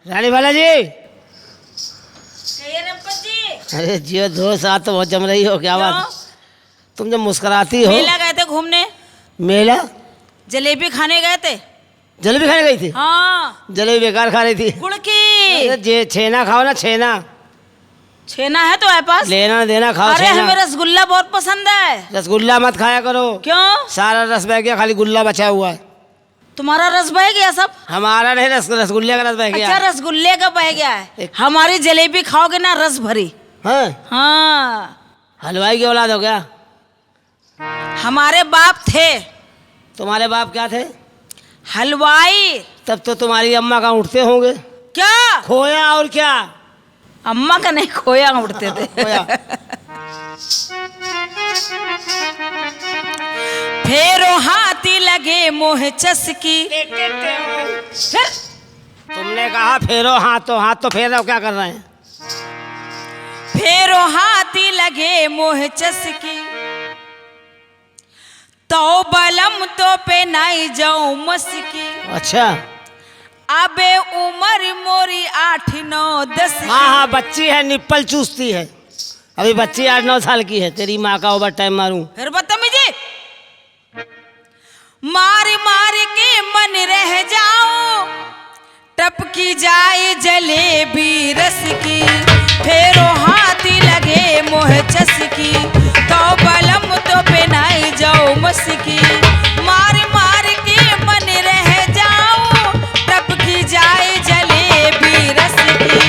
रानी वाला जी। जी अरे जियो दोस्त, आज तो बहुत जम रही हो। क्या बात, तुम जब मुस्कुराती हो। मेला गए थे घूमने। मेला? जलेबी खाने गए थे। जलेबी खाने गई थी? हाँ। जलेबी बेकार खा रही थी। गुड़ की। अरे छेना खाओ ना, छेना। छेना है तुम्हारे पास? लेना देना खाओ। अरे छेना। हमें रसगुल्ला बहुत पसंद है। रसगुल्ला मत खाया करो। क्यों? सारा रस बह गया, खाली गुल्ला बचा हुआ है। तुम्हारा रस बह गया सब? हमारा नहीं, रसगुल्ले का रस बह गया। अच्छा, रसगुल्ले का बह गया है। हमारी जलेबी खाओगे ना, रस भरी। हाँ? हाँ। हलवाई की औलाद हो क्या? हमारे बाप थे। तुम्हारे बाप क्या थे? हलवाई। तब तो तुम्हारी अम्मा कहाँ उठते होंगे? क्या? खोया। और क्या? अम्मा का नहीं, खोया उठते थे। खोया। फेरो हाथी लगे मोह चसकी। फिर तुमने कहा फेरो हाथ, तो हाथ तो फेर रहे हो, क्या कर रहे हैं? फेरो हाथी लगे मोह चसकी, तो बलम तो पे नाई जाऊं मस्की। अच्छा। अबे उम्र मोरी 8-9 10। हाँ हाँ, बच्ची है, निप्पल चूसती है। अभी बच्ची 8-9 साल की है। तेरी माँ का ओवर टाइम मारूं? फिर बदतमीजी। मार मार के मन रह जाओ, टपकी जाए जलेबी रस की। फेरो हाथी लगे मोह चसकी, तो बलम तो पहनाई जाओ मस्की। मार मार के मन रह जाओ, टपकी जाए जलेबी रस की।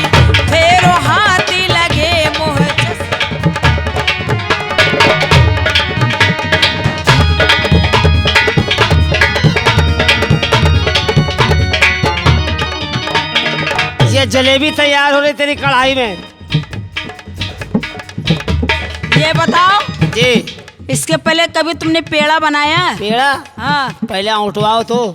फेरो हाथी लगे मोह चसकी। ये जलेबी तैयार हो रही तेरी कढ़ाई में। ये बताओ जी। इसके पहले कभी तुमने पेड़ा बनाया है? पेड़ा? हाँ। पहले उठवाओ तो।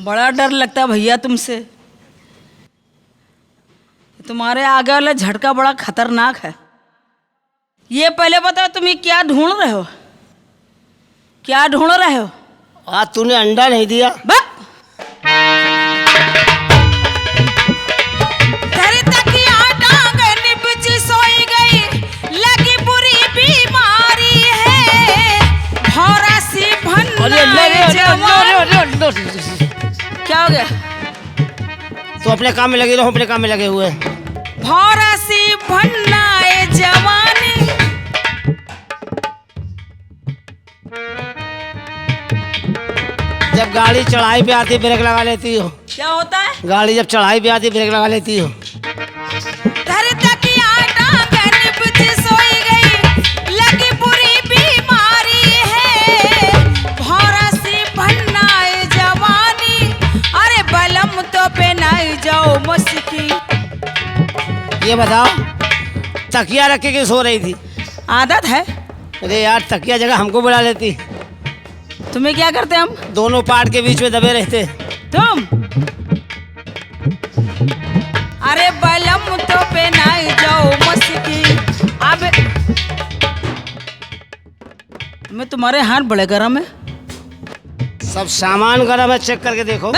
बड़ा डर लगता है भैया तुमसे। तुम्हारे आगे वाला झटका बड़ा खतरनाक है। ये पहले बताओ तुम ये क्या ढूंढ रहे हो? क्या ढूंढ रहे हो? आज तूने अंडा नहीं दिया। धरी तकिया टांग निपच सोई गई, लगी बुरी बीमारी है। भौरा सी भन्ना जवान। क्या हो गया? तो अपने काम में लगे रहो, अपने काम में लगे हुए। भौरा सी भन्नाए जवानी। जब गाड़ी चढ़ाई पे आती ब्रेक लगा लेती हो। क्या होता है? गाड़ी जब चढ़ाई पे आती ब्रेक लगा लेती हो। धरी तकिया टांग निपच सोई गई, लगी बुरी बीमारी है। भौरा सी भन्नाए जवानी, अरे बलम तो पहनाई जाओ मस्की। ये बताओ, तकिया रख के क्यों सो रही थी? आदत है। अरे यार, तकिया जगह हमको बुला लेती। तुम्हें क्या करते हम? दोनों पार्ट के बीच में दबे रहते। तुम? अरे बलम तो पहनाई जाओ मस्की। अब मैं तुम्हारे हाथ बड़े गरम है। सब सामान गर्म है, चेक करके देखो।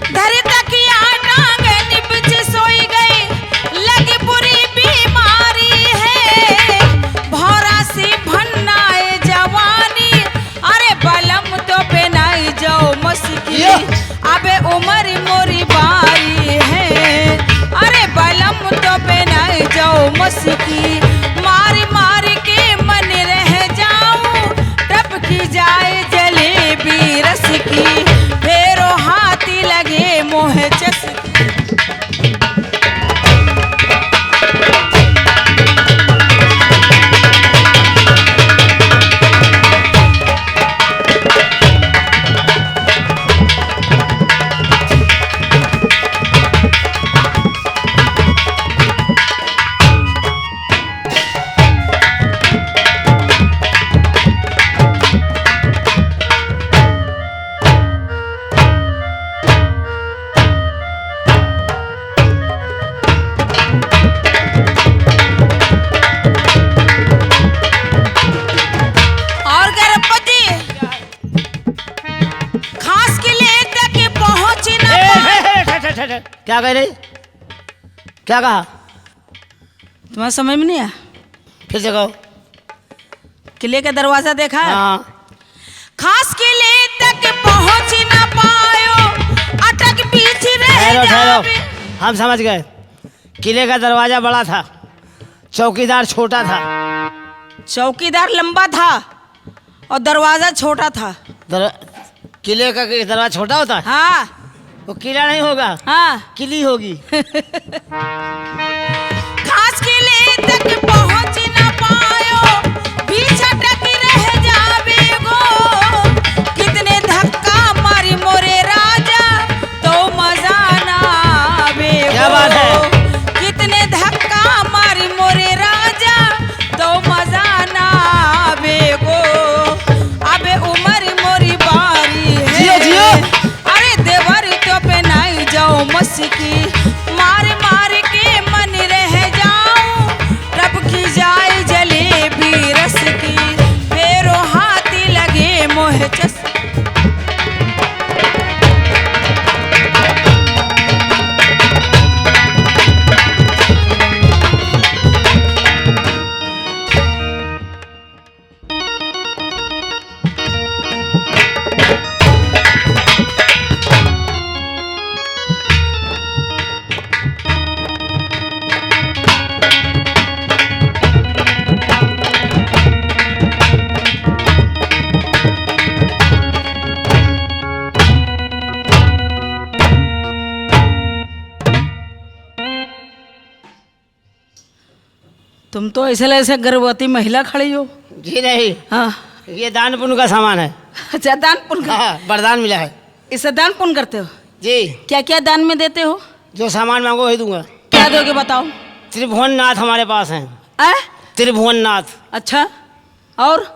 धरी तकिया टांग निपच सोई गई, लगी बुरी बीमारी है। भौरा सी भन्नाए जवानी, अरे बलम तो पहनाई जाओ मस्की। अबे उम्र मोरी बारी है, अरे बलम तो पहनाई जाओ मस्की। मारी मारी के मन रह जाऊं, टपकी जाए जलेबी रस की। फेरो हाथी लगे मोह चसकी। क्या कह रही? क्या कहा? तुम्हारा समझ में नहीं आया? फिर से कहो। किले का दरवाजा देखा है? हाँ। खास किले तक पहुंच ना पायो, अटक बीच रह ठहरो जावे। हम समझ गए। किले का दरवाजा बड़ा था, चौकीदार छोटा था। चौकीदार लंबा था और दरवाजा छोटा था। किले का दरवाजा छोटा होता है? हाँ वो किला नहीं होगा, हाँ। किली होगी। खास किले तक पहुंच ना पायो, बीच अटक रह जावे गो। कितने धक्का मारी मोरे राजा, तो मजा ना आवे गो। क्या बात है? कितने धक्का मारी मोरे राजा, तो मजा ना आवे गो। अबे उमर मोरी बारी है। जियो, जियो। अरे देवर तो पे नहीं जाओ मस्की, मार मार के मन रह जाऊं। रब की जाए जलेबी रस की, फेरो हाथी लगे मोह चस। तुम तो ऐसे गर्भवती महिला खड़ी हो। जी नहीं, हाँ। ये दान पुण्य का सामान है। अच्छा, दान पुण्य हाँ, वरदान मिला है। इससे दान पुण्य करते हो? जी। क्या क्या दान में देते हो? जो सामान मांगो वही दूंगा। क्या दोगे बताओ? त्रिभुवन नाथ हमारे पास हैं। त्रिभुवन नाथ। अच्छा, और?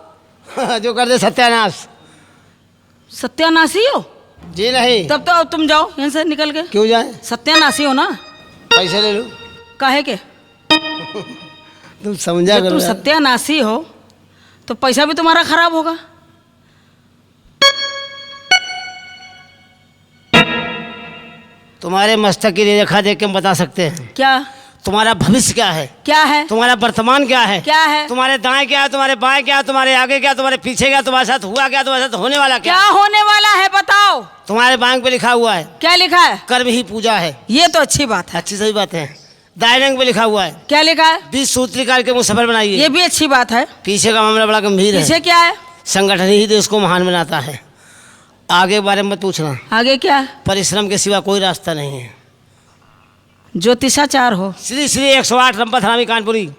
जो कर दे सत्यानाश। सत्यानाशी हो? जी नहीं। तब तो अब तुम जाओ यहाँ से निकल के। क्यों जाए? सत्यानाशी हो ना? पैसे ले लो। काहे के? तुम समझा जब करो तुम यार। सत्यानाशी हो तो पैसा भी तुम्हारा खराब होगा। तुम्हारे मस्तक की रेखा देख के हम बता सकते हैं क्या? तुम्हारा भविष्य क्या है, क्या है? तुम्हारा वर्तमान क्या है, क्या है? तुम्हारे दाएं क्या है, तुम्हारे बाएं क्या है, तुम्हारे आगे क्या, तुम्हारे पीछे क्या, तुम्हारे साथ हुआ क्या, तुम्हारे साथ होने वाला क्या। क्या होने वाला है बताओ? तुम्हारे बांग पे लिखा हुआ है क्या लिखा है? कर्म ही पूजा है। ये तो अच्छी बात है। अच्छी सही बात है। दाएं रंग पे लिखा हुआ है क्या लिखा है? 20 सूत्री कार्यक्रम को सफल बनाइए। ये भी अच्छी बात है। पीछे का मामला बड़ा गंभीर है। पीछे क्या है? संगठन ही देश को महान बनाता है। आगे के बारे में मत पूछना। आगे क्या है? परिश्रम के सिवा कोई रास्ता नहीं है। ज्योतिषाचार हो? श्री श्री 108 रंपत हरामी कानपुरी।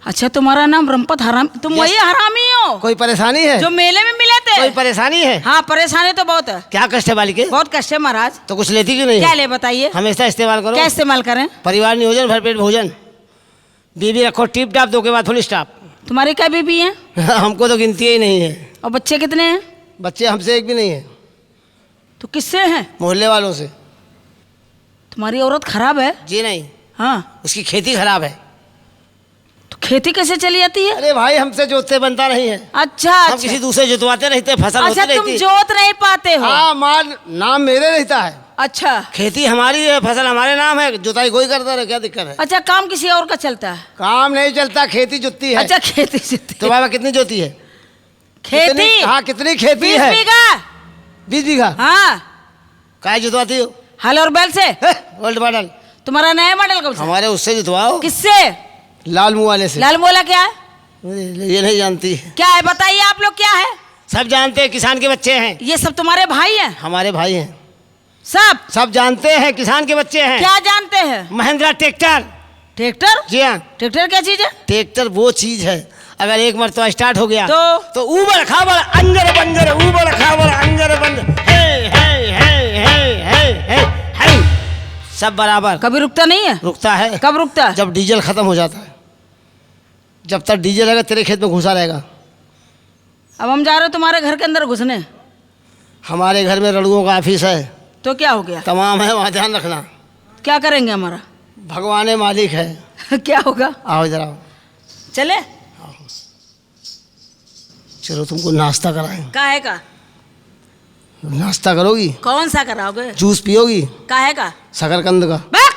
अच्छा, तुम्हारा नाम रंपत हराम? तुम वही हरामी हो कोई परेशानी है? जो मेले में मिले थे? कोई परेशानी है? हाँ, परेशानी तो बहुत है। क्या कष्ट है बालिके? बहुत कष्ट है महाराज। तो कुछ लेती क्यों नहीं? क्या ले बताइए? हमेशा इस्तेमाल करो। क्या इस्तेमाल करें? परिवार नियोजन, भरपेट भोजन, बीबी रखो टिप टाप, 2 के बाद फुल स्टॉप। तुम्हारी क्या बीबी है? हमको तो गिनती ही नहीं है। और बच्चे कितने हैं? बच्चे हमसे एक भी नहीं है। तो किससे हैं? मोहल्ले वालों से। तुम्हारी औरत खराब है? जी नहीं, हाँ। उसकी खेती खराब है। तो खेती कैसे चली जाती है? अरे भाई, हमसे जोतते बनता नहीं है। अच्छा, हम अच्छा। किसी दूसरे जुतवाते रहते, फसल अच्छा, होती तुम रहती। जोत नहीं पाते हो? हाँ, माल नाम मेरे रहता है। अच्छा, खेती हमारी है, फसल हमारे नाम है, जुताई कोई करता रहे, क्या दिक्कत है? अच्छा। काम किसी और का चलता है? काम नहीं चलता, खेती जुतती है। अच्छा, खेती जोती है। तुम्हारे पास कितनी जोती है? खेती? हाँ, कितनी खेती 20 है? बीघा। 20 बीघा। हाँ। काय जुतवाती हो? हल और बैल से? Old model. तुम्हारा नया मॉडल कब से? हमारे उससे जुतवाओ। किससे? लाल मुँह वाले से। लाल मोला क्या है? ये नहीं जानती। क्या है बताइए आप लोग, क्या है? सब जानते हैं, किसान के बच्चे हैं। ये सब तुम्हारे भाई हैं? हमारे भाई हैं। सब जानते हैं, किसान के बच्चे हैं। क्या जानते हैं? महिंद्रा ट्रैक्टर। ट्रैक्टर? जी हाँ। ट्रैक्टर क्या चीज है? ट्रैक्टर वो चीज है, अगर एक मरतबा स्टार्ट हो गया तो ऊबर खाबर अंजर बंजर, ऊबर खाबर अंजर बंजर, हे हे हे हे हे हे, सब बराबर। कभी रुकता नहीं है? रुकता है। कब रुकता है? जब डीजल खत्म हो जाता है। जब तक डीजल रहेगा तेरे खेत में घुसा रहेगा। अब हम जा रहे हो तुम्हारे घर के अंदर घुसने। हमारे घर में रड़ुओं का ऑफिस है। तो क्या हो गया? तमाम है, वहाँ ध्यान रखना। क्या करेंगे हमारा? भगवान मालिक है। क्या होगा? आओ जरा, चले? चलो तुमको नाश्ता कराएं। काहे का? नाश्ता करोगी? कौन सा कराओगे? जूस पियोगी? काहे का? शकरकंद का। बक!